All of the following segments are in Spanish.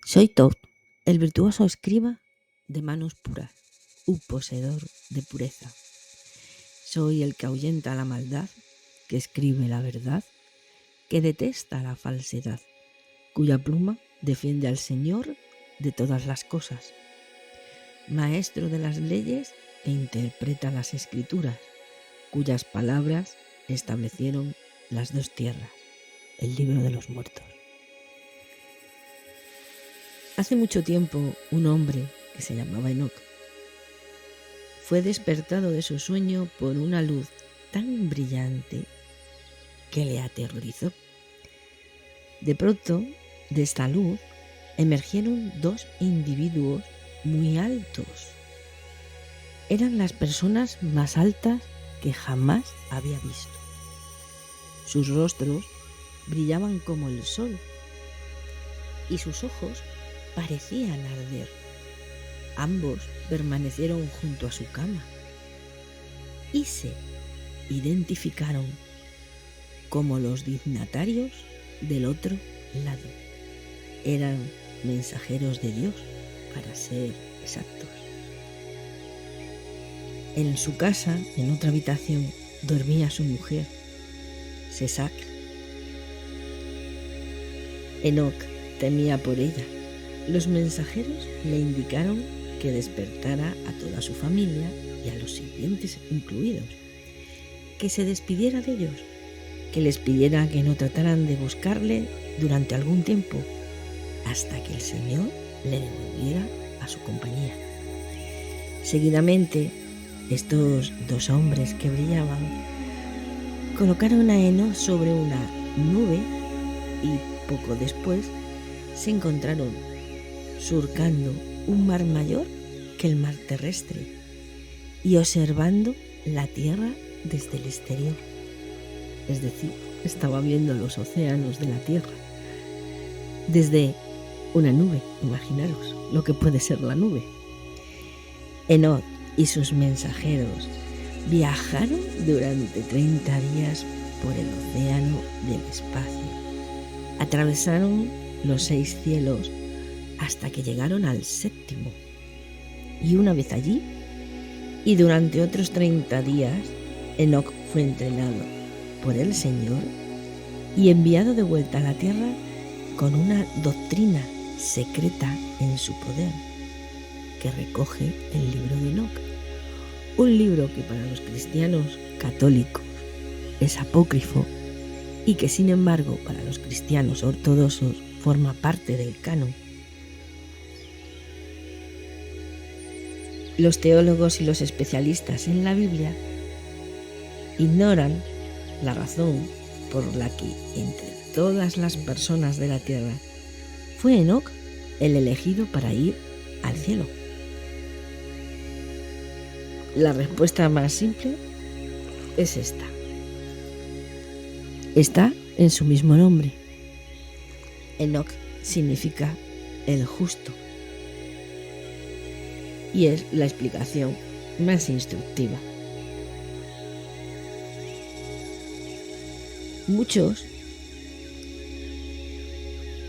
Soy Todd, el virtuoso escriba de manos puras, un poseedor de pureza. Soy el que ahuyenta la maldad, que escribe la verdad, que detesta la falsedad, cuya pluma defiende al Señor de todas las cosas. Maestro de las leyes que interpreta las escrituras, cuyas palabras establecieron las dos tierras, el libro de los muertos. Hace mucho tiempo, un hombre que se llamaba Enoc fue despertado de su sueño por una luz tan brillante que le aterrorizó. De pronto, de esta luz emergieron dos individuos muy altos. Eran las personas más altas que jamás había visto. Sus rostros brillaban como el sol y sus ojos parecían arder. Ambos permanecieron junto a su cama y se identificaron como los dignatarios del otro lado. Eran mensajeros de Dios, para ser exactos. En su casa, en otra habitación, dormía su mujer, Sesac. Enoc temía por ella. Los mensajeros le indicaron que despertara a toda su familia y a los sirvientes incluidos, que se despidiera de ellos, que les pidiera que no trataran de buscarle durante algún tiempo, hasta que el Señor le devolviera a su compañía. Seguidamente, estos dos hombres que brillaban colocaron a Enoc sobre una nube y poco después se encontraron surcando un mar mayor que el mar terrestre y observando la tierra desde el exterior. Es decir, estaba viendo los océanos de la tierra desde una nube. Imaginaros lo que puede ser la nube. Enoc y sus mensajeros viajaron durante 30 días por el océano del espacio. Atravesaron los 6 cielos hasta que llegaron al 7º. Y una vez allí, y durante otros 30 días, Enoc fue entrenado por el Señor y enviado de vuelta a la tierra con una doctrina secreta en su poder, que recoge el libro de Enoc. Un libro que para los cristianos católicos es apócrifo y que sin embargo para los cristianos ortodoxos forma parte del canon. Los teólogos y los especialistas en la Biblia ignoran la razón por la que entre todas las personas de la tierra fue Enoc el elegido para ir al cielo. La respuesta más simple es esta. Está en su mismo nombre. Enoc significa el justo. Y es la explicación más instructiva. Muchos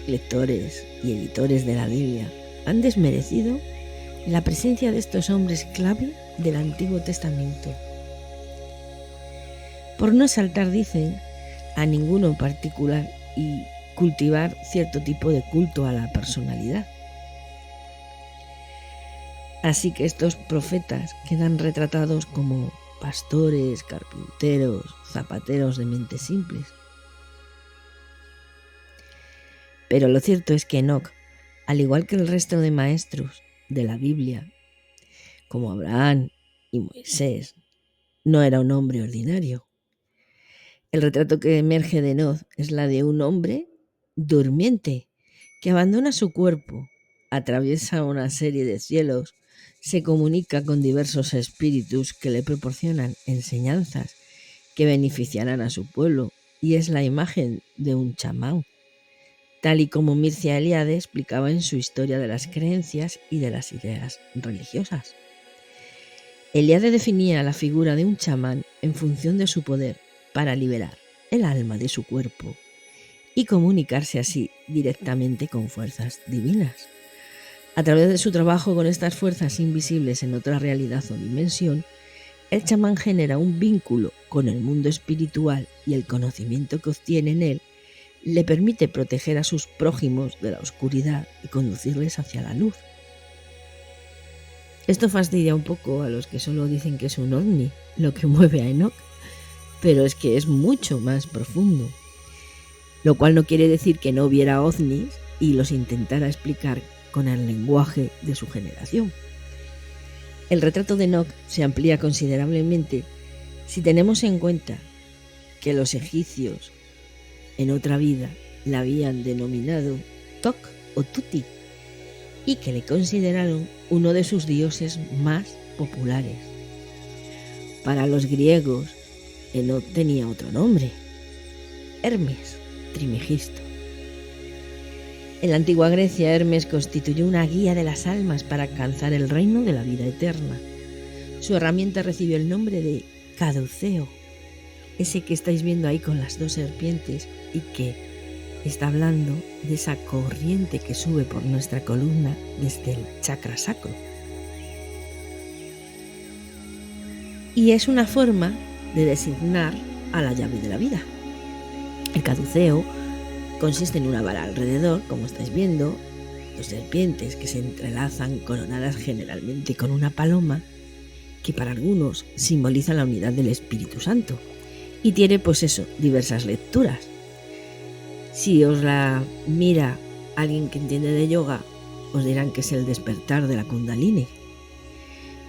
lectores y editores de la Biblia han desmerecido la presencia de estos hombres clave del Antiguo Testamento. Por no exaltar, dicen, a ninguno en particular y cultivar cierto tipo de culto a la personalidad. Así que estos profetas quedan retratados como pastores, carpinteros, zapateros de mentes simples. Pero lo cierto es que Enoc, al igual que el resto de maestros de la Biblia, como Abraham y Moisés, no era un hombre ordinario. El retrato que emerge de Enoc es la de un hombre durmiente que abandona su cuerpo, atraviesa una serie de cielos, se comunica con diversos espíritus que le proporcionan enseñanzas que beneficiarán a su pueblo y es la imagen de un chamán, tal y como Mircea Eliade explicaba en su Historia de las creencias y de las ideas religiosas. Eliade definía la figura de un chamán en función de su poder para liberar el alma de su cuerpo y comunicarse así directamente con fuerzas divinas. A través de su trabajo con estas fuerzas invisibles en otra realidad o dimensión, el chamán genera un vínculo con el mundo espiritual y el conocimiento que obtiene en él le permite proteger a sus prójimos de la oscuridad y conducirles hacia la luz. Esto fastidia un poco a los que solo dicen que es un ovni lo que mueve a Enoch, pero es que es mucho más profundo, lo cual no quiere decir que no viera ovnis y los intentara explicar con el lenguaje de su generación. El retrato de Enoch se amplía considerablemente si tenemos en cuenta que los egipcios en otra vida la habían denominado Tok o Tuti y que le consideraron uno de sus dioses más populares. Para los griegos, Enoch tenía otro nombre, Hermes Trimegisto. En la antigua Grecia, Hermes constituyó una guía de las almas para alcanzar el reino de la vida eterna. Su herramienta recibió el nombre de caduceo, ese que estáis viendo ahí con las dos serpientes y que está hablando de esa corriente que sube por nuestra columna desde el chakra sacro. Y es una forma de designar a la llave de la vida. El caduceo consiste en una vara alrededor, como estáis viendo, dos serpientes que se entrelazan coronadas generalmente con una paloma, que para algunos simboliza la unidad del Espíritu Santo. Y tiene, pues eso, diversas lecturas. Si os la mira alguien que entiende de yoga, os dirán que es el despertar de la Kundalini.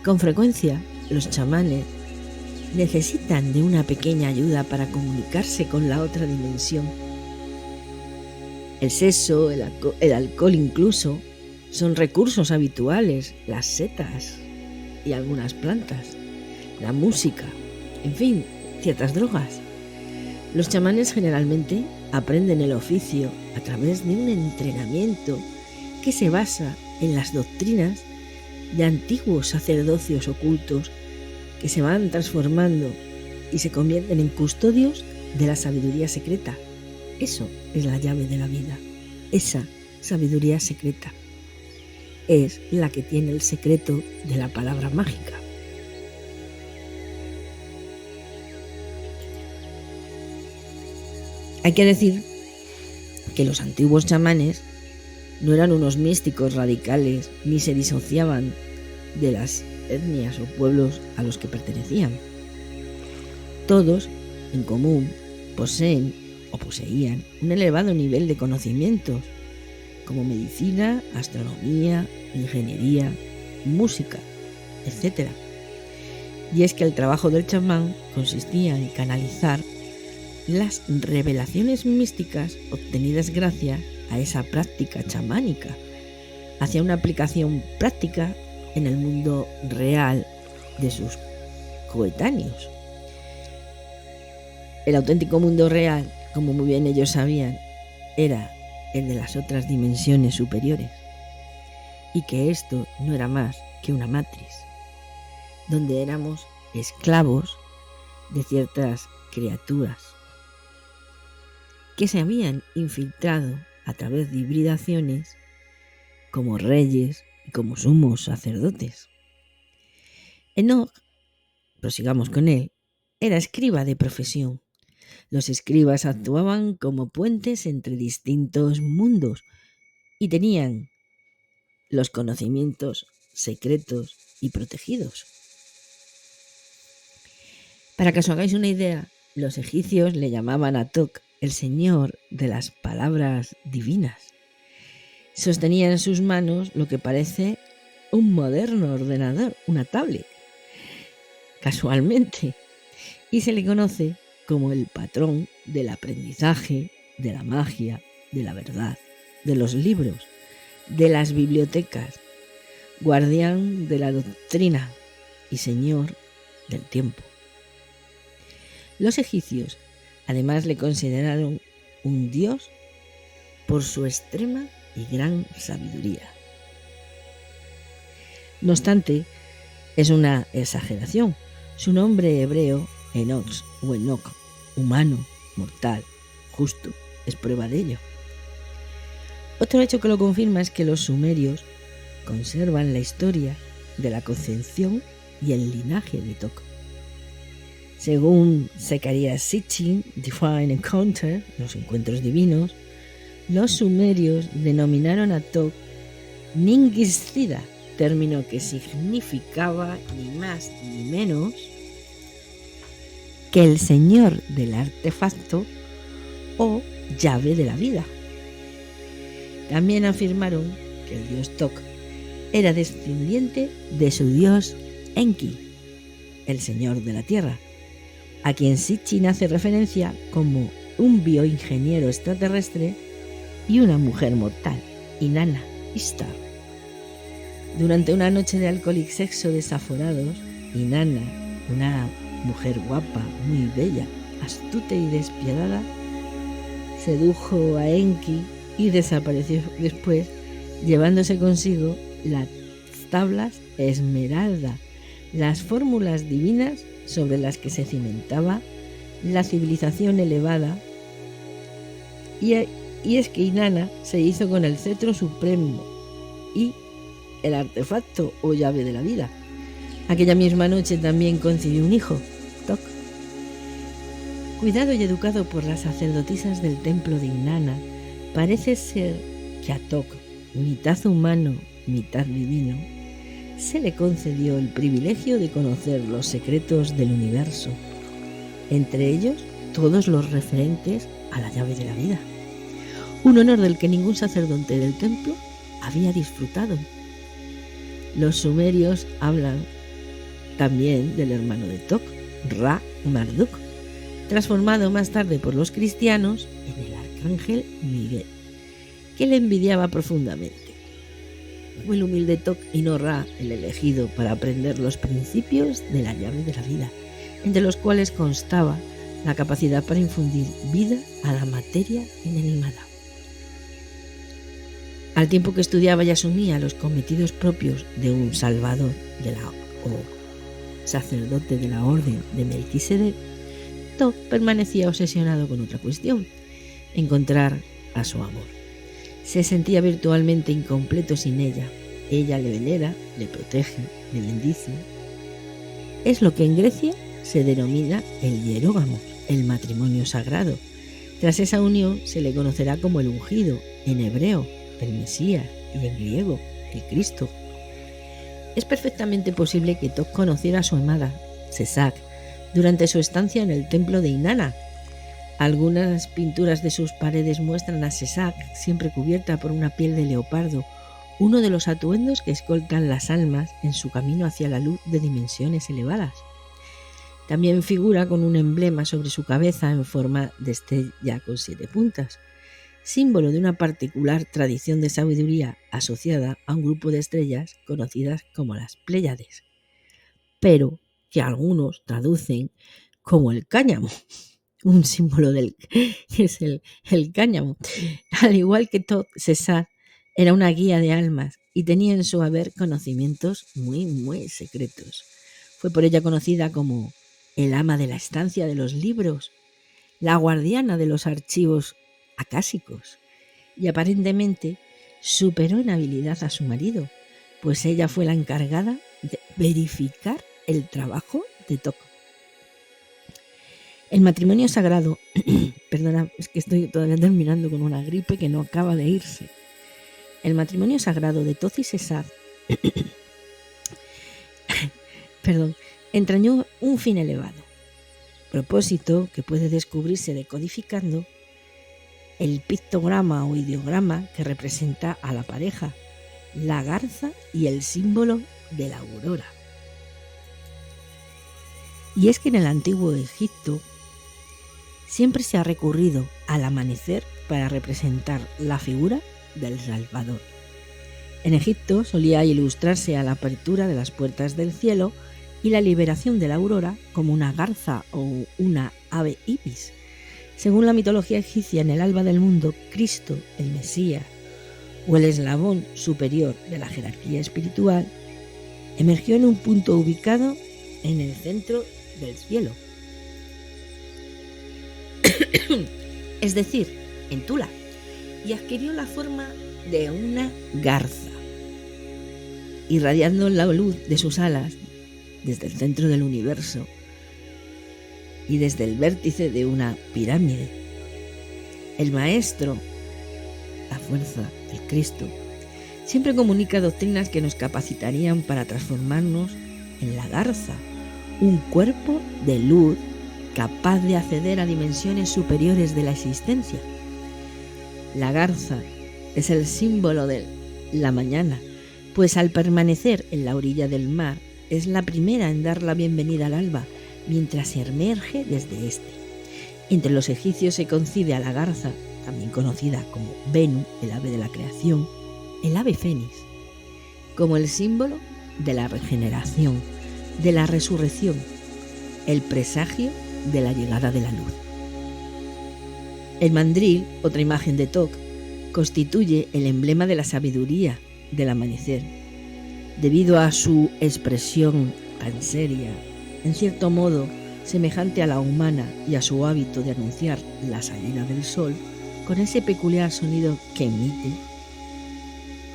Con frecuencia, los chamanes necesitan de una pequeña ayuda para comunicarse con la otra dimensión. El sexo, el alcohol incluso, son recursos habituales, las setas y algunas plantas, la música, en fin, ciertas drogas. Los chamanes generalmente aprenden el oficio a través de un entrenamiento que se basa en las doctrinas de antiguos sacerdocios ocultos que se van transformando y se convierten en custodios de la sabiduría secreta. Eso es la llave de la vida. Esa sabiduría secreta es la que tiene el secreto de la palabra mágica. Hay que decir que los antiguos chamanes no eran unos místicos radicales ni se disociaban de las etnias o pueblos a los que pertenecían. Todos, en común, poseen o poseían un elevado nivel de conocimientos, como medicina, astronomía, ingeniería, música, etc. Y es que el trabajo del chamán consistía en canalizar las revelaciones místicas obtenidas gracias a esa práctica chamánica hacia una aplicación práctica en el mundo real de sus coetáneos. El auténtico mundo real, como muy bien ellos sabían, era el de las otras dimensiones superiores, y que esto no era más que una matriz, donde éramos esclavos de ciertas criaturas que se habían infiltrado a través de hibridaciones como reyes y como sumos sacerdotes. Enoch, prosigamos con él, era escriba de profesión. Los escribas actuaban como puentes entre distintos mundos y tenían los conocimientos secretos y protegidos. Para que os hagáis una idea, los egipcios le llamaban a Tok el señor de las palabras divinas. Sostenía en sus manos lo que parece un moderno ordenador, una tablet, casualmente, y se le conoce como el patrón del aprendizaje, de la magia, de la verdad, de los libros, de las bibliotecas, guardián de la doctrina y señor del tiempo. Los egipcios además le consideraron un dios por su extrema y gran sabiduría. No obstante, es una exageración. Su nombre hebreo, Enoch o Enoch, humano, mortal, justo, es prueba de ello. Otro hecho que lo confirma es que los sumerios conservan la historia de la concepción y el linaje de Tok. Según Zecharia Sitchin, Divine Encounter, los encuentros divinos, los sumerios denominaron a Tok Ningiscida, término que significaba ni más ni menos que el señor del artefacto o llave de la vida. También afirmaron que el dios Tok era descendiente de su dios Enki, el señor de la tierra, a quien Sitchin hace referencia como un bioingeniero extraterrestre y una mujer mortal, Inanna Ishtar. Durante una noche de alcohol y sexo desaforados, Inanna, una mujer guapa, muy bella, astuta y despiadada, sedujo a Enki y desapareció después, llevándose consigo las tablas Esmeralda, las fórmulas divinas sobre las que se cimentaba la civilización elevada, y es que Inanna se hizo con el cetro supremo y el artefacto o llave de la vida. Aquella misma noche también concibió un hijo, Tok. Cuidado y educado por las sacerdotisas del templo de Inanna, parece ser que a Tok, mitad humano, mitad divino, se le concedió el privilegio de conocer los secretos del universo, entre ellos todos los referentes a la llave de la vida, un honor del que ningún sacerdote del templo había disfrutado. Los sumerios hablan también del hermano de Tok, Ra-Marduk, transformado más tarde por los cristianos en el arcángel Miguel, que le envidiaba profundamente. Fue el humilde Tok y no Ra el elegido para aprender los principios de la llave de la vida, entre los cuales constaba la capacidad para infundir vida a la materia inanimada. Al tiempo que estudiaba y asumía los cometidos propios de un salvador o sacerdote de la orden de Melquisedec, Tok permanecía obsesionado con otra cuestión: encontrar a su amor. Se sentía virtualmente incompleto sin ella. Ella le venera, le protege, le bendice. Es lo que en Grecia se denomina el hierógamo, el matrimonio sagrado. Tras esa unión se le conocerá como el ungido, en hebreo, el Mesías, y en griego, el Cristo. Es perfectamente posible que Tok conociera a su amada, Sesak, durante su estancia en el templo de Inanna. Algunas pinturas de sus paredes muestran a Sesak siempre cubierta por una piel de leopardo, uno de los atuendos que escoltan las almas en su camino hacia la luz de dimensiones elevadas. También figura con un emblema sobre su cabeza en forma de estrella con 7 puntas, símbolo de una particular tradición de sabiduría asociada a un grupo de estrellas conocidas como las Pléyades, pero que algunos traducen como el cáñamo, un símbolo del que es el cáñamo. Al igual que Tok, Sesak era una guía de almas y tenía en su haber conocimientos muy secretos. Fue por ella conocida como el ama de la estancia de los libros, la guardiana de los archivos acásicos, y aparentemente superó en habilidad a su marido, pues ella fue la encargada de verificar el trabajo de Tok. El matrimonio sagrado, perdona, es que estoy todavía terminando con una gripe que no acaba de irse. El matrimonio sagrado de Tok y Sesak entrañó un fin elevado, propósito que puede descubrirse decodificando el pictograma o ideograma que representa a la pareja, la garza y el símbolo de la aurora. Y es que en el antiguo Egipto siempre se ha recurrido al amanecer para representar la figura del Salvador. En Egipto solía ilustrarse a la apertura de las puertas del cielo y la liberación de la aurora como una garza o una ave ibis. Según la mitología egipcia, en el alba del mundo, Cristo, el Mesías, o el eslabón superior de la jerarquía espiritual, emergió en un punto ubicado en el centro del cielo. Es decir, en Tula, y adquirió la forma de una garza, irradiando la luz de sus alas desde el centro del universo y desde el vértice de una pirámide. El Maestro, la fuerza, el Cristo, siempre comunica doctrinas que nos capacitarían para transformarnos en la garza, un cuerpo de luz capaz de acceder a dimensiones superiores de la existencia. La garza es el símbolo de la mañana, pues al permanecer en la orilla del mar es la primera en dar la bienvenida al alba, mientras se emerge desde este. Entre los egipcios se concibe a la garza, también conocida como Venu, el ave de la creación, el ave fénix, como el símbolo de la regeneración, de la resurrección, el presagio de la llegada de la luz. El mandril, otra imagen de Tok, constituye el emblema de la sabiduría del amanecer. Debido a su expresión tan seria, en cierto modo semejante a la humana, y a su hábito de anunciar la salida del sol, con ese peculiar sonido que emite,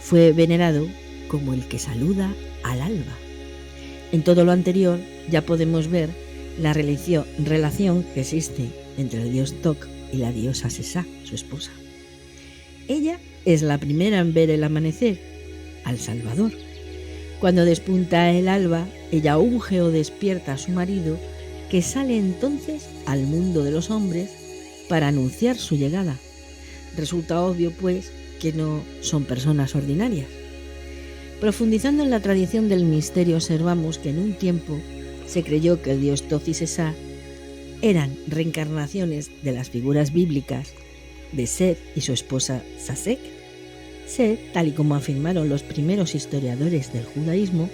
fue venerado como el que saluda al alba. En todo lo anterior ya podemos ver la relación que existe entre el dios Tok y la diosa Sesá, su esposa. Ella es la primera en ver el amanecer, al Salvador. Cuando despunta el alba, ella unge o despierta a su marido, que sale entonces al mundo de los hombres para anunciar su llegada. Resulta obvio, pues, que no son personas ordinarias. Profundizando en la tradición del misterio, observamos que en un tiempo se creyó que el dios Thoth y Sesá eran reencarnaciones de las figuras bíblicas de Seth y su esposa Sasek. Seth, tal y como afirmaron los primeros historiadores del judaísmo,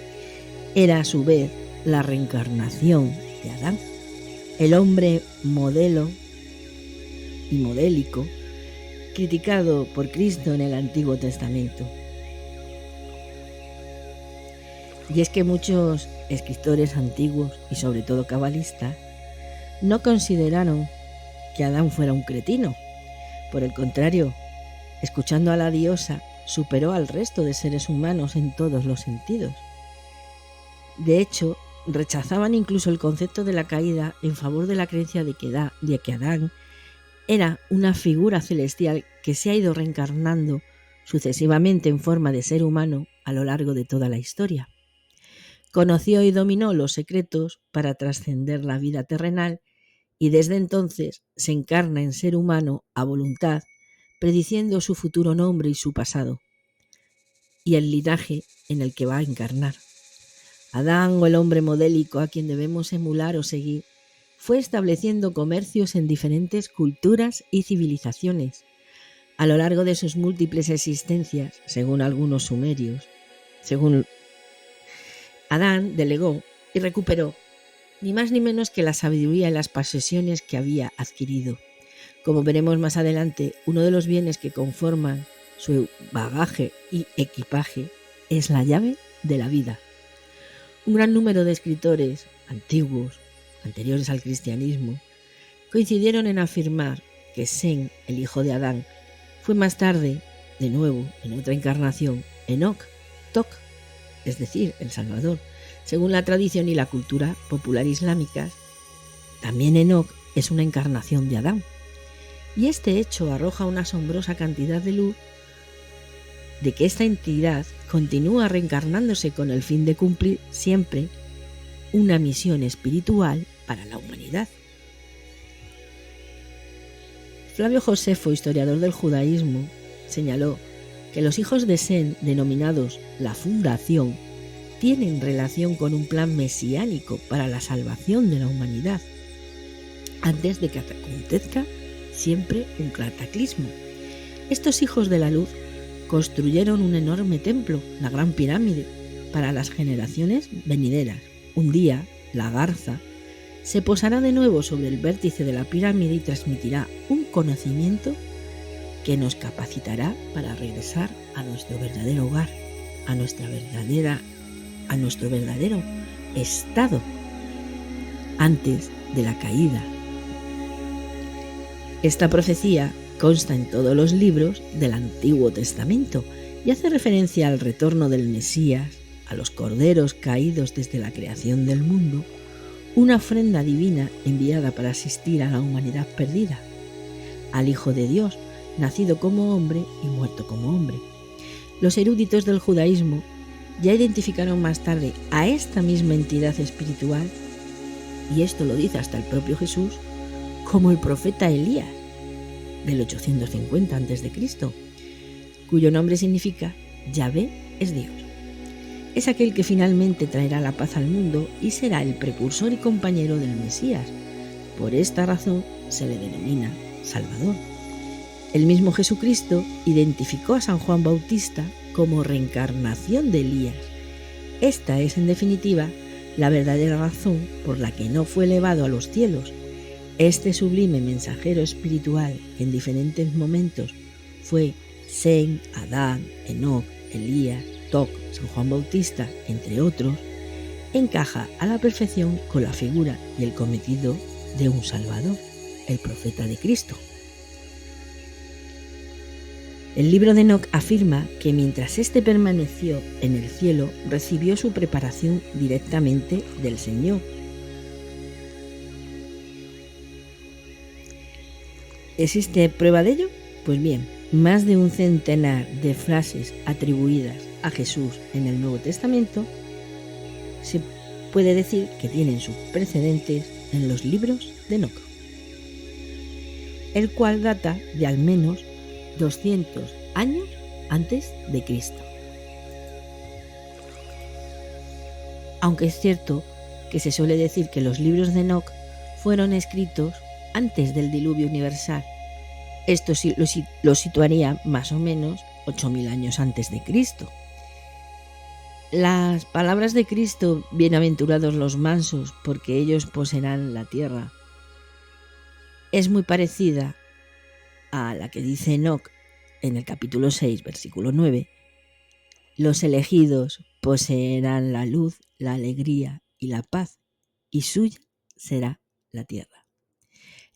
era a su vez la reencarnación de Adán, el hombre modelo y modélico criticado por Cristo en el Antiguo Testamento. Y es que muchos escritores antiguos y sobre todo cabalistas no consideraron que Adán fuera un cretino. Por el contrario, escuchando a la diosa, superó al resto de seres humanos en todos los sentidos. De hecho, rechazaban incluso el concepto de la caída en favor de la creencia de que Adán era una figura celestial que se ha ido reencarnando sucesivamente en forma de ser humano a lo largo de toda la historia. Conoció y dominó los secretos para trascender la vida terrenal y desde entonces se encarna en ser humano a voluntad, prediciendo su futuro nombre y su pasado, y el linaje en el que va a encarnar. Adán, o el hombre modélico a quien debemos emular o seguir, fue estableciendo comercios en diferentes culturas y civilizaciones a lo largo de sus múltiples existencias, según algunos sumerios. Adán delegó y recuperó ni más ni menos que la sabiduría y las posesiones que había adquirido. Como veremos más adelante, uno de los bienes que conforman su bagaje y equipaje es la llave de la vida. Un gran número de escritores antiguos, anteriores al cristianismo, coincidieron en afirmar que Sem, el hijo de Adán, fue más tarde, de nuevo, en otra encarnación, Enoc, Tok, es decir, el Salvador. Según la tradición y la cultura popular islámicas, también Enoc es una encarnación de Adán. Y este hecho arroja una asombrosa cantidad de luz de que esta entidad continúa reencarnándose con el fin de cumplir siempre una misión espiritual para la humanidad. Flavio Josefo, historiador del judaísmo, señaló que los hijos de Sem, denominados la fundación, tienen relación con un plan mesiánico para la salvación de la humanidad, antes de que acontezca siempre un cataclismo. Estos hijos de la luz construyeron un enorme templo, la Gran Pirámide, para las generaciones venideras. Un día, la garza se posará de nuevo sobre el vértice de la pirámide y transmitirá un conocimiento que nos capacitará para regresar a nuestro verdadero hogar, a nuestro verdadero estado antes de la caída. Esta profecía consta en todos los libros del Antiguo Testamento y hace referencia al retorno del Mesías, a los corderos caídos desde la creación del mundo, una ofrenda divina enviada para asistir a la humanidad perdida, al Hijo de Dios, nacido como hombre y muerto como hombre. Los eruditos del judaísmo ya identificaron más tarde a esta misma entidad espiritual, y esto lo dice hasta el propio Jesús, como el profeta Elías, del 850 a.C., cuyo nombre significa Yahvé es Dios. Es aquel que finalmente traerá la paz al mundo y será el precursor y compañero del Mesías. Por esta razón se le denomina Salvador. El mismo Jesucristo identificó a San Juan Bautista como reencarnación de Elías. Esta es, en definitiva, la verdadera razón por la que no fue elevado a los cielos. Este sublime mensajero espiritual, que en diferentes momentos fue Sem, Adán, Enoc, Elías, Toc, San Juan Bautista, entre otros, encaja a la perfección con la figura y el cometido de un Salvador, el profeta de Cristo. El libro de Enoc afirma que mientras éste permaneció en el cielo, recibió su preparación directamente del Señor. ¿Existe prueba de ello? Pues bien, más de un centenar de frases atribuidas a Jesús en el Nuevo Testamento se puede decir que tienen sus precedentes en los libros de Enoc, el cual data de al menos 200 años antes de Cristo. Aunque es cierto que se suele decir que los libros de Enoc fueron escritos antes del diluvio universal, esto sí lo situaría más o menos 8000 años antes de Cristo. Las palabras de Cristo, bienaventurados los mansos, porque ellos poseerán la tierra, es muy parecida a la que dice Enoc en el capítulo 6, versículo 9. Los elegidos poseerán la luz, la alegría y la paz, y suya será la tierra.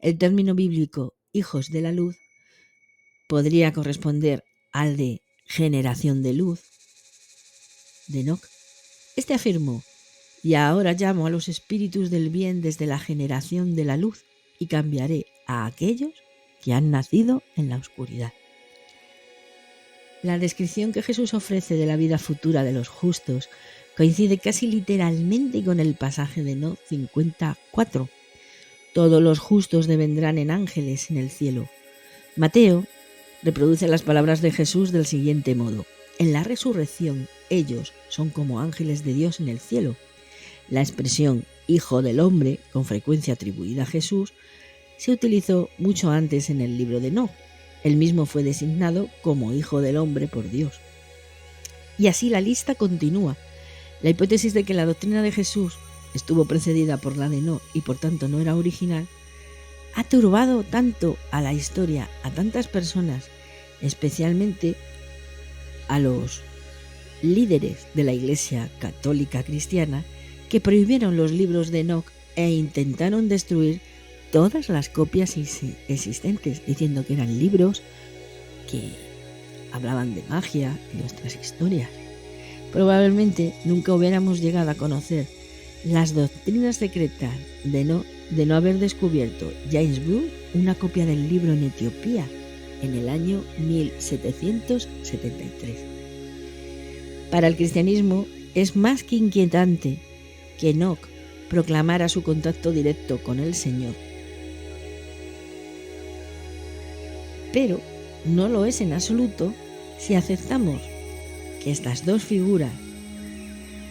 El término bíblico hijos de la luz podría corresponder al de generación de luz de Enoc. Este afirmó: y ahora llamo a los espíritus del bien desde la generación de la luz y cambiaré a aquellos que han nacido en la oscuridad. La descripción que Jesús ofrece de la vida futura de los justos coincide casi literalmente con el pasaje de Enoc 54. Todos los justos devendrán en ángeles en el cielo. Mateo reproduce las palabras de Jesús del siguiente modo: en la resurrección ellos son como ángeles de Dios en el cielo. La expresión Hijo del Hombre, con frecuencia atribuida a Jesús, se utilizó mucho antes en el libro de Enoc. Él mismo fue designado como Hijo del Hombre por Dios. Y así la lista continúa. La hipótesis de que la doctrina de Jesús estuvo precedida por la de Enoc y por tanto no era original, ha turbado tanto a la historia, a tantas personas, especialmente a los líderes de la Iglesia Católica Cristiana, que prohibieron los libros de Enoc e intentaron destruir todas las copias existentes, diciendo que eran libros que hablaban de magia y de otras historias. Probablemente nunca hubiéramos llegado a conocer las doctrinas secretas de no haber descubierto James Blue una copia del libro en Etiopía en el año 1773. Para el cristianismo es más que inquietante que Enoc proclamara su contacto directo con el Señor, pero no lo es en absoluto si aceptamos que estas dos figuras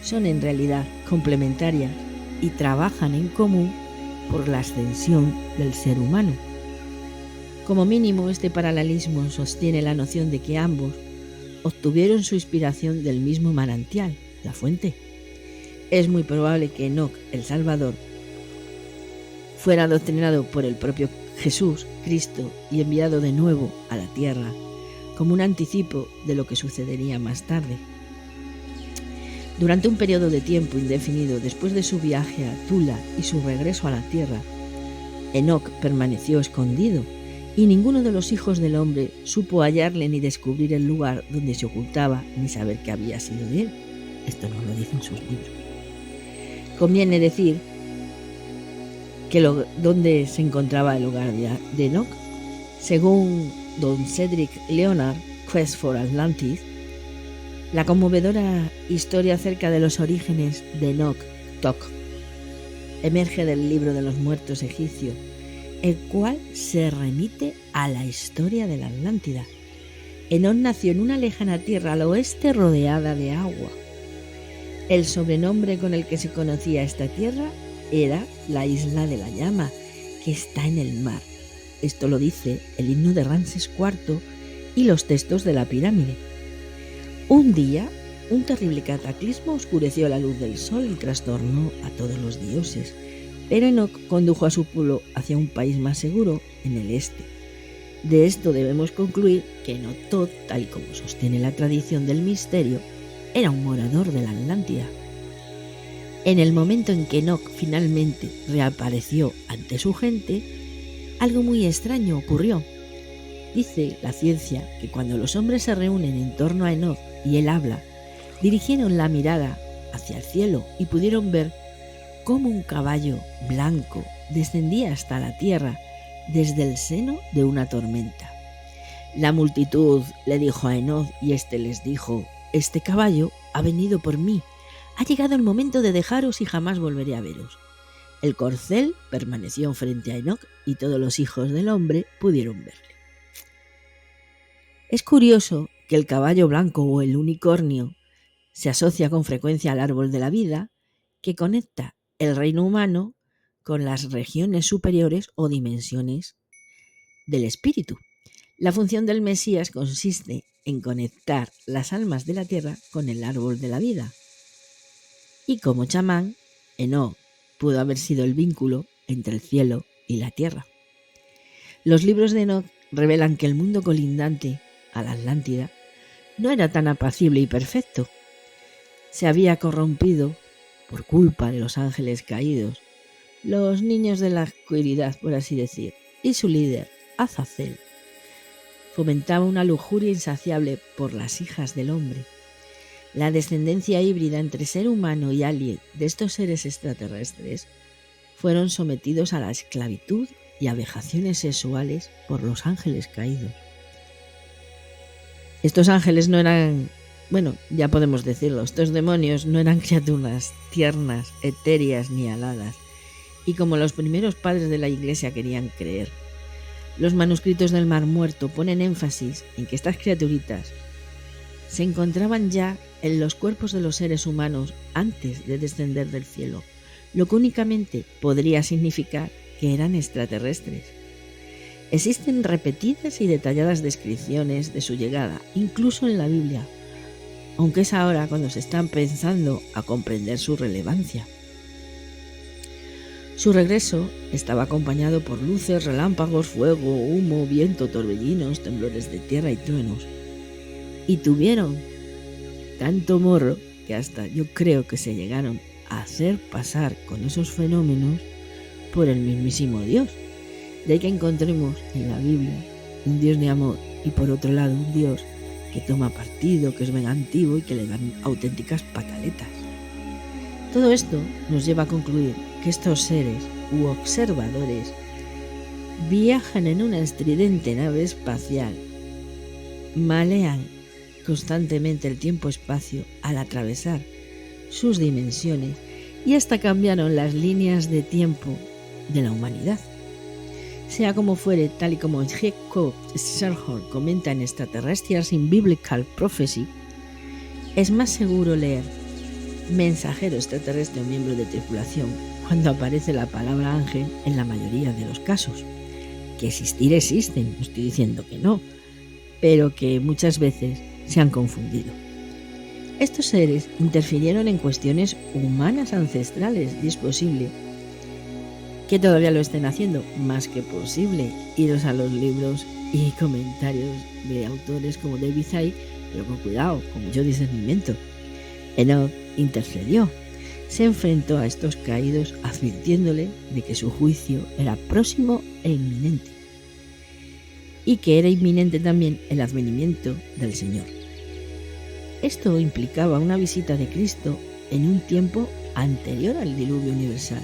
son en realidad complementarias y trabajan en común por la ascensión del ser humano. Como mínimo, este paralelismo sostiene la noción de que ambos obtuvieron su inspiración del mismo manantial, la fuente. Es muy probable que Enoc, el Salvador, fuera adoctrinado por el propio Jesús, Cristo, y enviado de nuevo a la tierra, como un anticipo de lo que sucedería más tarde. Durante un periodo de tiempo indefinido después de su viaje a Tula y su regreso a la tierra, Enoc permaneció escondido y ninguno de los hijos del hombre supo hallarle ni descubrir el lugar donde se ocultaba ni saber qué había sido de él. Esto no lo dicen sus libros. Conviene decir que donde se encontraba el hogar de Enoch. Según don Cedric Leonard, Quest for Atlantis, la conmovedora historia acerca de los orígenes de Enoch Tok emerge del libro de los muertos egipcio, el cual se remite a la historia de la Atlántida. Enoch nació en una lejana tierra al oeste rodeada de agua. El sobrenombre con el que se conocía esta tierra era la Isla de la Llama, que está en el mar. Esto lo dice el himno de Ramsés IV y los textos de la pirámide. Un día, un terrible cataclismo oscureció la luz del sol y trastornó a todos los dioses, pero Enoch condujo a su pueblo hacia un país más seguro en el este. De esto debemos concluir que Enoch Todd, tal y como sostiene la tradición del misterio, era un morador de la Atlántida. En el momento en que Enoch finalmente reapareció ante su gente, algo muy extraño ocurrió. Dice la ciencia que cuando los hombres se reúnen en torno a Enoch y él habla, dirigieron la mirada hacia el cielo y pudieron ver cómo un caballo blanco descendía hasta la tierra desde el seno de una tormenta. La multitud le dijo a Enoch y éste les dijo: «Este caballo ha venido por mí. Ha llegado el momento de dejaros y jamás volveré a veros». El corcel permaneció frente a Enoch y todos los hijos del hombre pudieron verle. Es curioso que el caballo blanco o el unicornio se asocia con frecuencia al árbol de la vida, que conecta el reino humano con las regiones superiores o dimensiones del espíritu. La función del Mesías consiste en conectar las almas de la tierra con el árbol de la vida. Y como chamán, Enoch pudo haber sido el vínculo entre el cielo y la tierra. Los libros de Enoch revelan que el mundo colindante a la Atlántida no era tan apacible y perfecto. Se había corrompido por culpa de los ángeles caídos, los niños de la oscuridad, por así decir, y su líder, Azazel, fomentaba una lujuria insaciable por las hijas del hombre. La descendencia híbrida entre ser humano y alien de estos seres extraterrestres fueron sometidos a la esclavitud y a vejaciones sexuales por los ángeles caídos. Estos ángeles no eran, ya podemos decirlo, estos demonios no eran criaturas tiernas, etéreas ni aladas, y como los primeros padres de la Iglesia querían creer. Los manuscritos del Mar Muerto ponen énfasis en que estas criaturitas se encontraban ya en los cuerpos de los seres humanos antes de descender del cielo, lo que únicamente podría significar que eran extraterrestres. Existen repetidas y detalladas descripciones de su llegada, incluso en la Biblia, aunque es ahora cuando se está empezando a comprender su relevancia. Su regreso estaba acompañado por luces, relámpagos, fuego, humo, viento, torbellinos, temblores de tierra y truenos. Y tuvieron tanto morro que hasta yo creo que se llegaron a hacer pasar con esos fenómenos por el mismísimo Dios. De ahí que encontremos en la Biblia un Dios de amor y por otro lado un Dios que toma partido, que es vengativo y que le dan auténticas pataletas. Todo esto nos lleva a concluir que estos seres u observadores viajan en una estridente nave espacial, malean constantemente el tiempo-espacio al atravesar sus dimensiones y hasta cambiaron las líneas de tiempo de la humanidad. Sea como fuere, tal y como Jacob Sherhorn comenta en Extraterrestrials in Biblical Prophecy, es más seguro leer mensajero extraterrestre o miembro de tripulación cuando aparece la palabra ángel en la mayoría de los casos. Que existir existen, no estoy diciendo que no, pero que muchas veces se han confundido. Estos seres interfirieron en cuestiones humanas ancestrales y es posible que todavía lo estén haciendo, más que posible. Iros a los libros y comentarios de autores como David Icke, pero con cuidado, con mucho discernimiento. Enoch intercedió, se enfrentó a estos caídos advirtiéndole de que su juicio era próximo e inminente. y que era inminente también el advenimiento del Señor. Esto implicaba una visita de Cristo en un tiempo anterior al diluvio universal.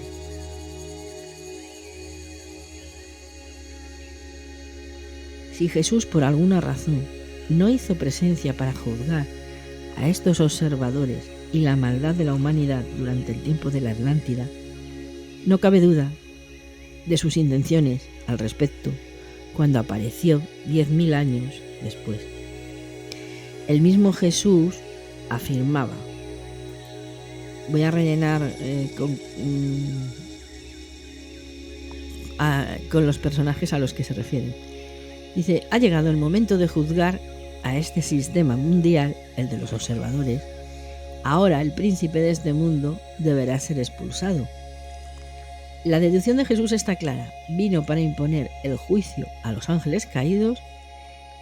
Si Jesús por alguna razón no hizo presencia para juzgar a estos observadores y la maldad de la humanidad durante el tiempo de la Atlántida, no cabe duda de sus intenciones al respecto cuando apareció 10.000 años después. El mismo Jesús afirmaba, voy a rellenar con los personajes a los que se refieren. Dice, ha llegado el momento de juzgar a este sistema mundial, el de los observadores. Ahora el príncipe de este mundo deberá ser expulsado. La deducción de Jesús está clara. Vino para imponer el juicio a los ángeles caídos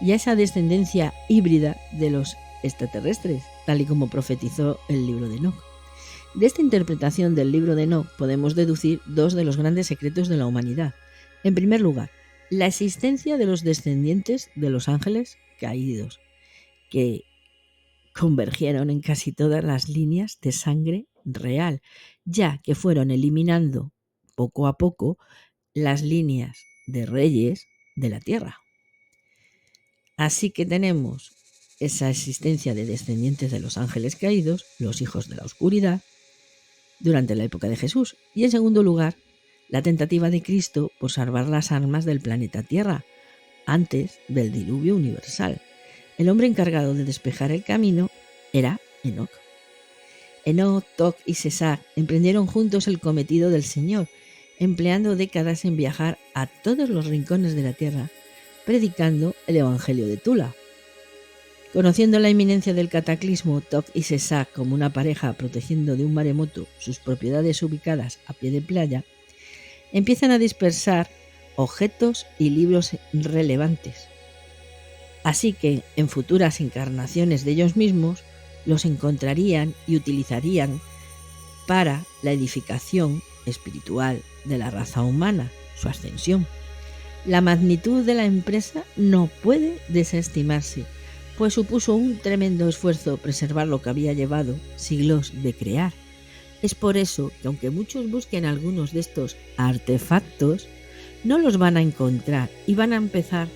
y a esa descendencia híbrida de los extraterrestres, tal y como profetizó el libro de Enoc. De esta interpretación del libro de Enoc podemos deducir dos de los grandes secretos de la humanidad. En primer lugar, la existencia de los descendientes de los ángeles caídos, que convergieron en casi todas las líneas de sangre real, ya que fueron eliminando poco a poco las líneas de reyes de la tierra. Así que tenemos esa existencia de descendientes de los ángeles caídos, los hijos de la oscuridad, durante la época de Jesús. Y en segundo lugar, la tentativa de Cristo por salvar las almas del planeta Tierra antes del diluvio universal. El hombre encargado de despejar el camino era Enoc. Enoc, Toc y Sesach emprendieron juntos el cometido del Señor, empleando décadas en viajar a todos los rincones de la tierra, predicando el Evangelio de Tula. Conociendo la inminencia del cataclismo, Toc y Sesach, como una pareja protegiendo de un maremoto sus propiedades ubicadas a pie de playa, empiezan a dispersar objetos y libros relevantes. Así que en futuras encarnaciones de ellos mismos los encontrarían y utilizarían para la edificación espiritual de la raza humana, su ascensión. La magnitud de la empresa no puede desestimarse, pues supuso un tremendo esfuerzo preservar lo que había llevado siglos de crear. Es por eso que aunque muchos busquen algunos de estos artefactos, no los van a encontrar y van a empezar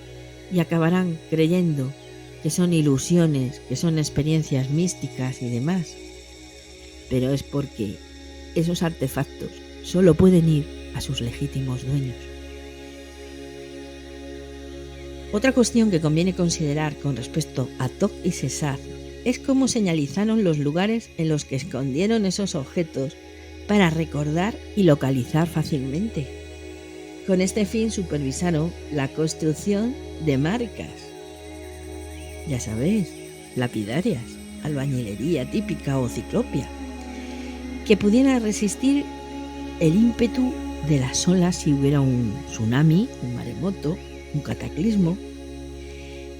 y acabarán creyendo que son ilusiones, que son experiencias místicas y demás. Pero es porque esos artefactos solo pueden ir a sus legítimos dueños. Otra cuestión que conviene considerar con respecto a Toc y Sesach es cómo señalizaron los lugares en los que escondieron esos objetos para recordar y localizar fácilmente. Con este fin supervisaron la construcción de marcas, ya sabéis, lapidarias, albañilería típica o ciclopia, que pudiera resistir el ímpetu de las olas si hubiera un tsunami, un maremoto, un cataclismo,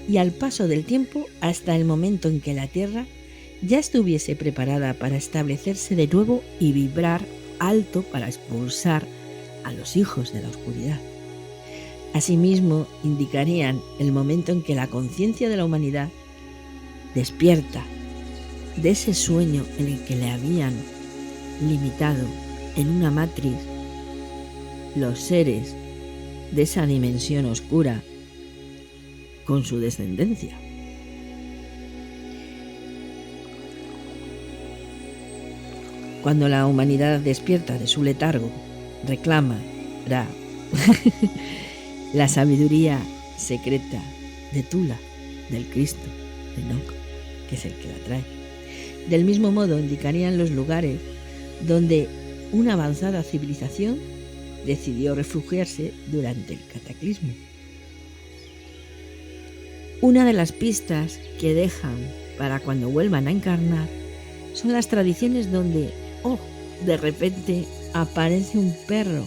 y al paso del tiempo hasta el momento en que la Tierra ya estuviese preparada para establecerse de nuevo y vibrar alto para expulsar a los hijos de la oscuridad. Asimismo, indicarían el momento en que la conciencia de la humanidad despierta de ese sueño en el que le habían limitado en una matriz los seres de esa dimensión oscura con su descendencia. Cuando la humanidad despierta de su letargo, reclamará la sabiduría secreta de Tula, del Cristo, de Enoc, que es el que la trae. Del mismo modo, indicarían los lugares donde una avanzada civilización decidió refugiarse durante el cataclismo. Una de las pistas que dejan para cuando vuelvan a encarnar son las tradiciones donde, de repente aparece un perro,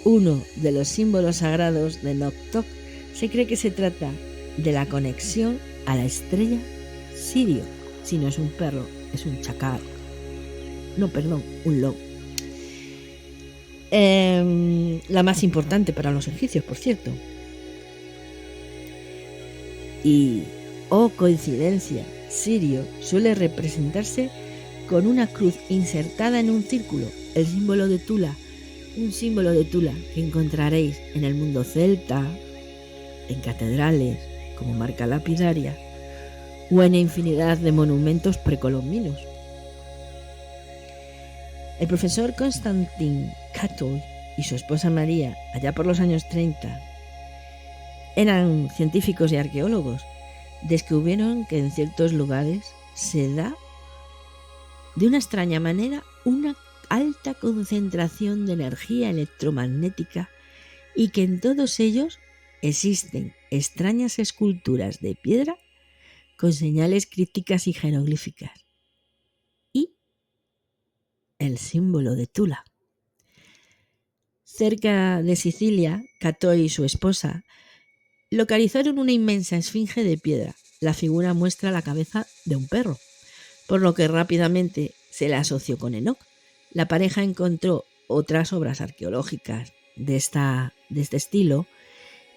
uno de los símbolos sagrados de Enoc Toc. Se cree que se trata de la conexión a la estrella Sirio. Si no es un perro, es un chacal. Un lobo. La más importante para los egipcios, por cierto. Y, oh coincidencia, Sirio suele representarse con una cruz insertada en un círculo, el símbolo de Tula, un símbolo de Tula que encontraréis en el mundo celta, en catedrales como marca lapidaria o en infinidad de monumentos precolombinos. El profesor Konstantin Katoy y su esposa María, allá por los años 30, eran científicos y arqueólogos. Descubrieron que en ciertos lugares se da de una extraña manera una alta concentración de energía electromagnética y que en todos ellos existen extrañas esculturas de piedra con señales crípticas y jeroglíficas y el símbolo de Tula. Cerca de Sicilia, Katoy y su esposa localizaron una inmensa esfinge de piedra. La figura muestra la cabeza de un perro, por lo que rápidamente se la asoció con Enoc. La pareja encontró otras obras arqueológicas de este estilo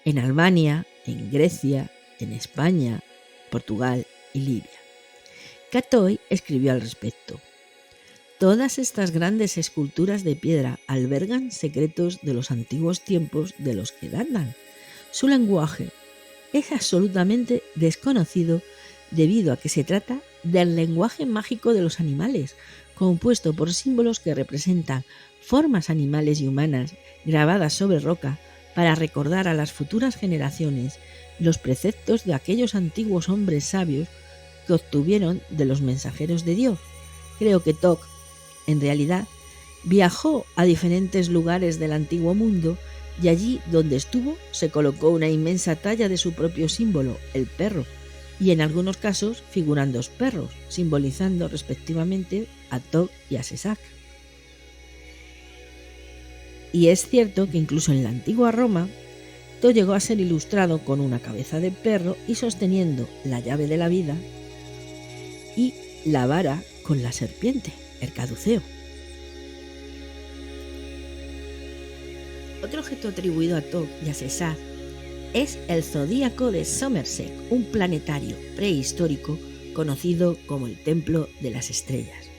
en Albania, en Grecia, en España, Portugal y Libia. Katoy escribió al respecto: todas estas grandes esculturas de piedra albergan secretos de los antiguos tiempos de los que datan. Su lenguaje es absolutamente desconocido debido a que se trata del lenguaje mágico de los animales, compuesto por símbolos que representan formas animales y humanas grabadas sobre roca para recordar a las futuras generaciones los preceptos de aquellos antiguos hombres sabios que obtuvieron de los mensajeros de Dios. Creo que Tok, en realidad, viajó a diferentes lugares del antiguo mundo y allí donde estuvo se colocó una inmensa talla de su propio símbolo, el perro, y en algunos casos figuran dos perros, simbolizando respectivamente a Tok y a Sesak. Y es cierto que incluso en la antigua Roma, Tok llegó a ser ilustrado con una cabeza de perro y sosteniendo la llave de la vida y la vara con la serpiente, el caduceo. Otro objeto atribuido a Tok y a Sesak es el zodíaco de Somerset, un planetario prehistórico conocido como el Templo de las Estrellas.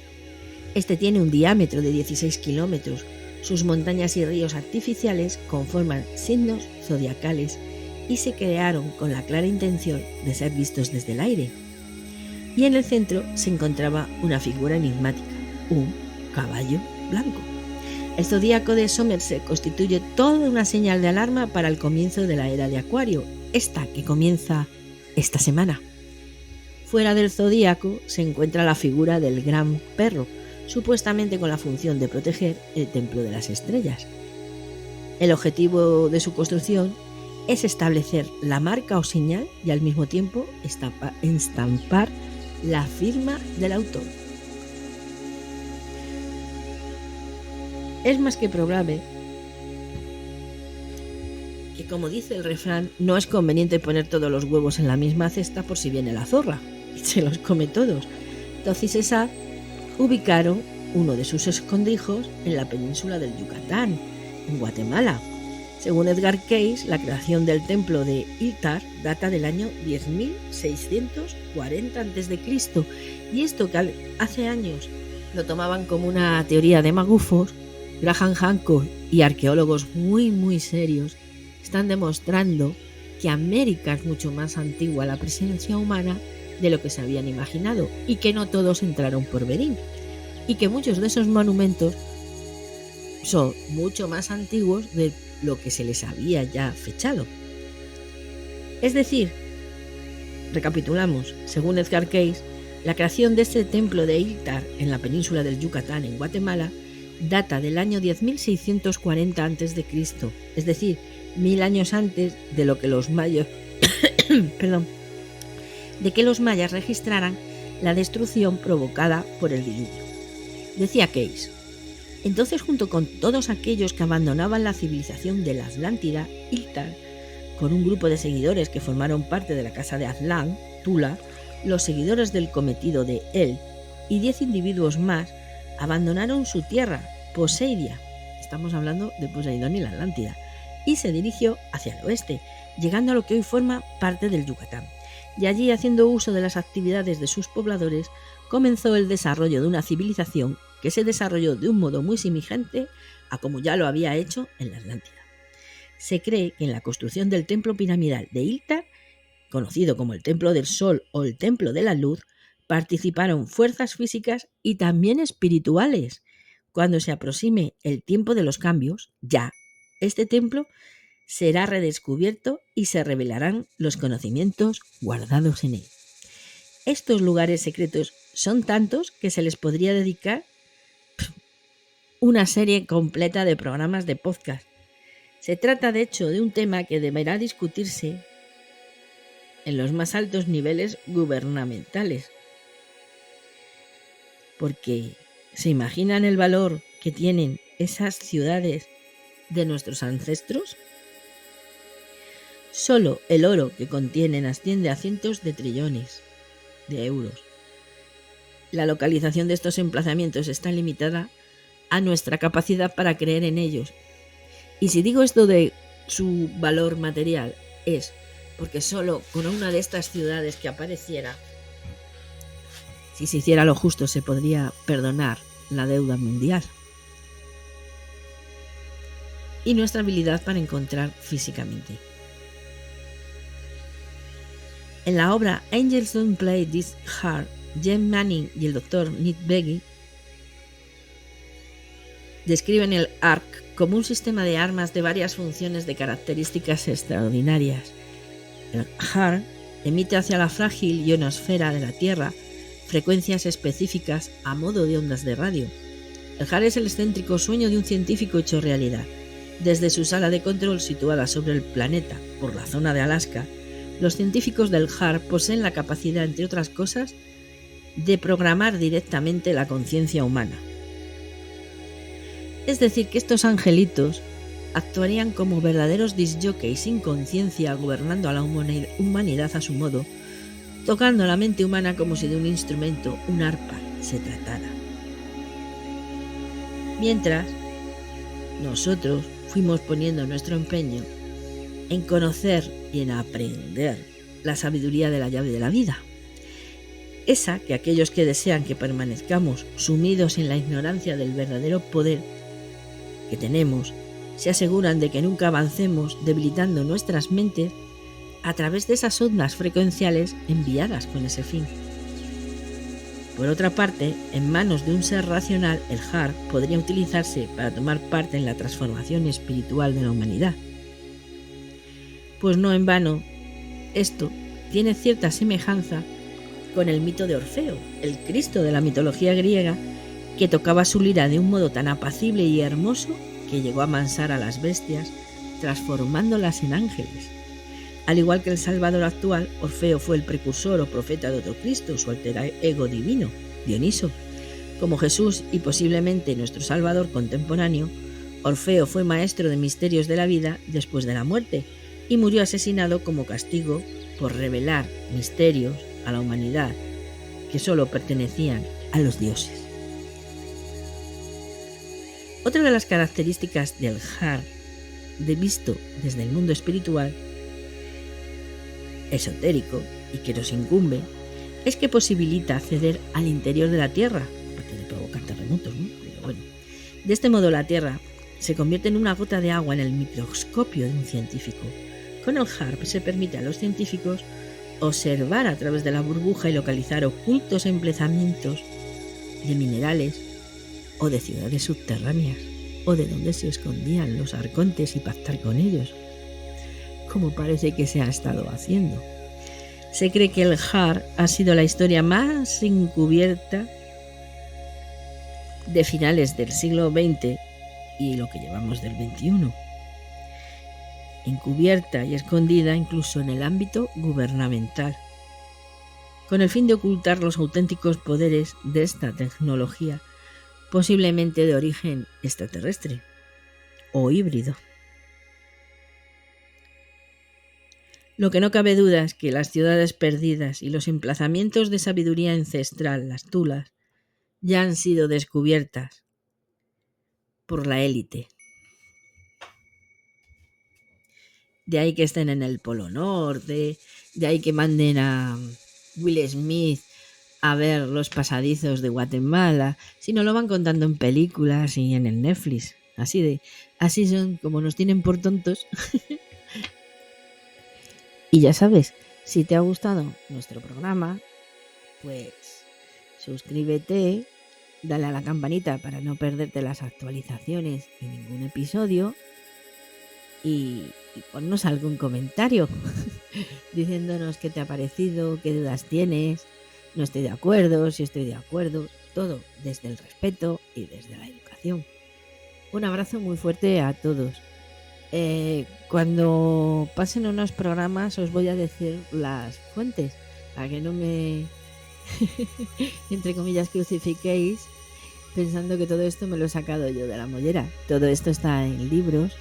Este tiene un diámetro de 16 kilómetros. Sus montañas y ríos artificiales conforman signos zodiacales y se crearon con la clara intención de ser vistos desde el aire. Y en el centro se encontraba una figura enigmática, un caballo blanco. El zodíaco de Somerset constituye toda una señal de alarma para el comienzo de la era de Acuario, esta que comienza esta semana. Fuera del zodíaco se encuentra la figura del gran perro, supuestamente con la función de proteger el Templo de las Estrellas. El objetivo de su construcción es establecer la marca o señal y al mismo tiempo estampar la firma del autor. Es más que probable que, como dice el refrán, no es conveniente poner todos los huevos en la misma cesta por si viene la zorra y se los come todos. Tok y Sesak ubicaron uno de sus escondrijos en la península del Yucatán, en Guatemala. Según Edgar Cayce, la creación del templo de Iltar data del año 10.640 a.C. y esto que hace años lo tomaban como una teoría de magufos, Graham Hancock y arqueólogos muy serios están demostrando que América es mucho más antigua la presencia humana de lo que se habían imaginado y que no todos entraron por Berín y que muchos de esos monumentos son mucho más antiguos de lo que se les había ya fechado. Es decir, recapitulamos, según Edgar Cayce, la creación de este templo de Iltar en la península del Yucatán en Guatemala data del año 10.640 a.C., es decir, 1000 años antes de lo que los mayas registraran la destrucción provocada por el diluvio. Decía Cayce: entonces, junto con todos aquellos que abandonaban la civilización de la Atlántida, Iltar, con un grupo de seguidores que formaron parte de la casa de Aztlán, Tula, los seguidores del cometido de El y 10 individuos más, abandonaron su tierra, Poseidia, estamos hablando de Poseidón y la Atlántida, y se dirigió hacia el oeste, llegando a lo que hoy forma parte del Yucatán. y allí, haciendo uso de las actividades de sus pobladores, comenzó el desarrollo de una civilización que se desarrolló de un modo muy semejante a como ya lo había hecho en la Atlántida. Se cree que en la construcción del templo piramidal de Iltar, conocido como el Templo del Sol o el Templo de la Luz, participaron fuerzas físicas y también espirituales. Cuando se aproxime el tiempo de los cambios, ya, este templo será redescubierto y se revelarán los conocimientos guardados en él. Estos lugares secretos son tantos que se les podría dedicar una serie completa de programas de podcast. Se trata, de hecho, de un tema que deberá discutirse en los más altos niveles gubernamentales. Porque ¿se imaginan el valor que tienen esas ciudades de nuestros ancestros? Solo el oro que contienen asciende a cientos de trillones de euros. La localización de estos emplazamientos está limitada a nuestra capacidad para creer en ellos. Y si digo esto de su valor material, es porque solo con una de estas ciudades que apareciera, si se hiciera lo justo, se podría perdonar la deuda mundial y nuestra habilidad para encontrar físicamente. En la obra Angels Don't Play This Hard, Jen Manning y el Dr. Nick Beggy describen el ARC como un sistema de armas de varias funciones de características extraordinarias. El HAR emite hacia la frágil ionosfera de la Tierra frecuencias específicas a modo de ondas de radio. El HAR es el excéntrico sueño de un científico hecho realidad. Desde su sala de control situada sobre el planeta, por la zona de Alaska, los científicos del HAR poseen la capacidad, entre otras cosas, de programar directamente la conciencia humana. Es decir, que estos angelitos actuarían como verdaderos disjockeys sin conciencia, gobernando a la humanidad a su modo, tocando la mente humana como si de un instrumento, un arpa, se tratara. Mientras, nosotros fuimos poniendo nuestro empeño en conocer y en aprender la sabiduría de la llave de la vida. Esa que aquellos que desean que permanezcamos sumidos en la ignorancia del verdadero poder que tenemos, se aseguran de que nunca avancemos debilitando nuestras mentes a través de esas ondas frecuenciales enviadas con ese fin. Por otra parte, en manos de un ser racional, el HAR podría utilizarse para tomar parte en la transformación espiritual de la humanidad. Pues no en vano, esto tiene cierta semejanza con el mito de Orfeo, el Cristo de la mitología griega, que tocaba su lira de un modo tan apacible y hermoso que llegó a amansar a las bestias, transformándolas en ángeles. Al igual que el Salvador actual, Orfeo fue el precursor o profeta de otro Cristo, su alter ego divino, Dioniso. Como Jesús y posiblemente nuestro Salvador contemporáneo, Orfeo fue maestro de misterios de la vida después de la muerte y murió asesinado como castigo por revelar misterios a la humanidad que solo pertenecían a los dioses. Otra de las características del HAR, visto desde el mundo espiritual, esotérico y que nos incumbe, es que posibilita acceder al interior de la Tierra, aparte de provocar terremotos, ¿no? Pero bueno, de este modo la Tierra se convierte en una gota de agua en el microscopio de un científico. Con el HAR se permite a los científicos observar a través de la burbuja y localizar ocultos emplazamientos de minerales o de ciudades subterráneas, o de donde se escondían los arcontes y pactar con ellos, como parece que se ha estado haciendo. Se cree que el HAR ha sido la historia más encubierta de finales del siglo XX y lo que llevamos del XXI. Encubierta y escondida incluso en el ámbito gubernamental, con el fin de ocultar los auténticos poderes de esta tecnología, posiblemente de origen extraterrestre o híbrido. Lo que no cabe duda es que las ciudades perdidas y los emplazamientos de sabiduría ancestral, las tulas, ya han sido descubiertas por la élite. de ahí que estén en el Polo Norte, de ahí que manden a Will Smith a ver los pasadizos de Guatemala, sino lo van contando en películas y en el Netflix. Así son, como nos tienen por tontos. Y ya sabes, si te ha gustado nuestro programa, pues suscríbete, dale a la campanita para no perderte las actualizaciones y ningún episodio y ponnos algún comentario diciéndonos qué te ha parecido, qué dudas tienes, no estoy de acuerdo, si estoy de acuerdo, todo desde el respeto y desde la educación. Un abrazo muy fuerte a todos. Cuando pasen unos programas os voy a decir las fuentes para que no me entre comillas crucifiquéis pensando que todo esto me lo he sacado yo de la mollera. Todo esto está en libros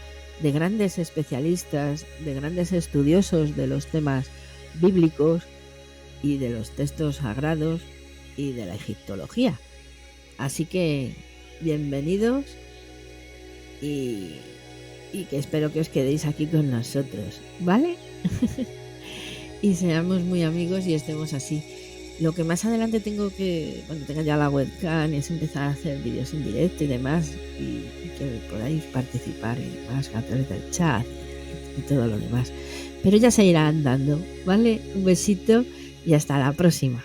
de grandes especialistas, de grandes estudiosos de los temas bíblicos y de los textos sagrados y de la egiptología. Así que bienvenidos y que espero que os quedéis aquí con nosotros, ¿vale? Y seamos muy amigos y estemos así. Lo que más adelante tengo que, cuando tenga ya la webcam, es empezar a hacer vídeos en directo y demás, y que podáis participar y demás a través del chat y todo lo demás. Pero ya se irá andando, ¿vale? Un besito y hasta la próxima.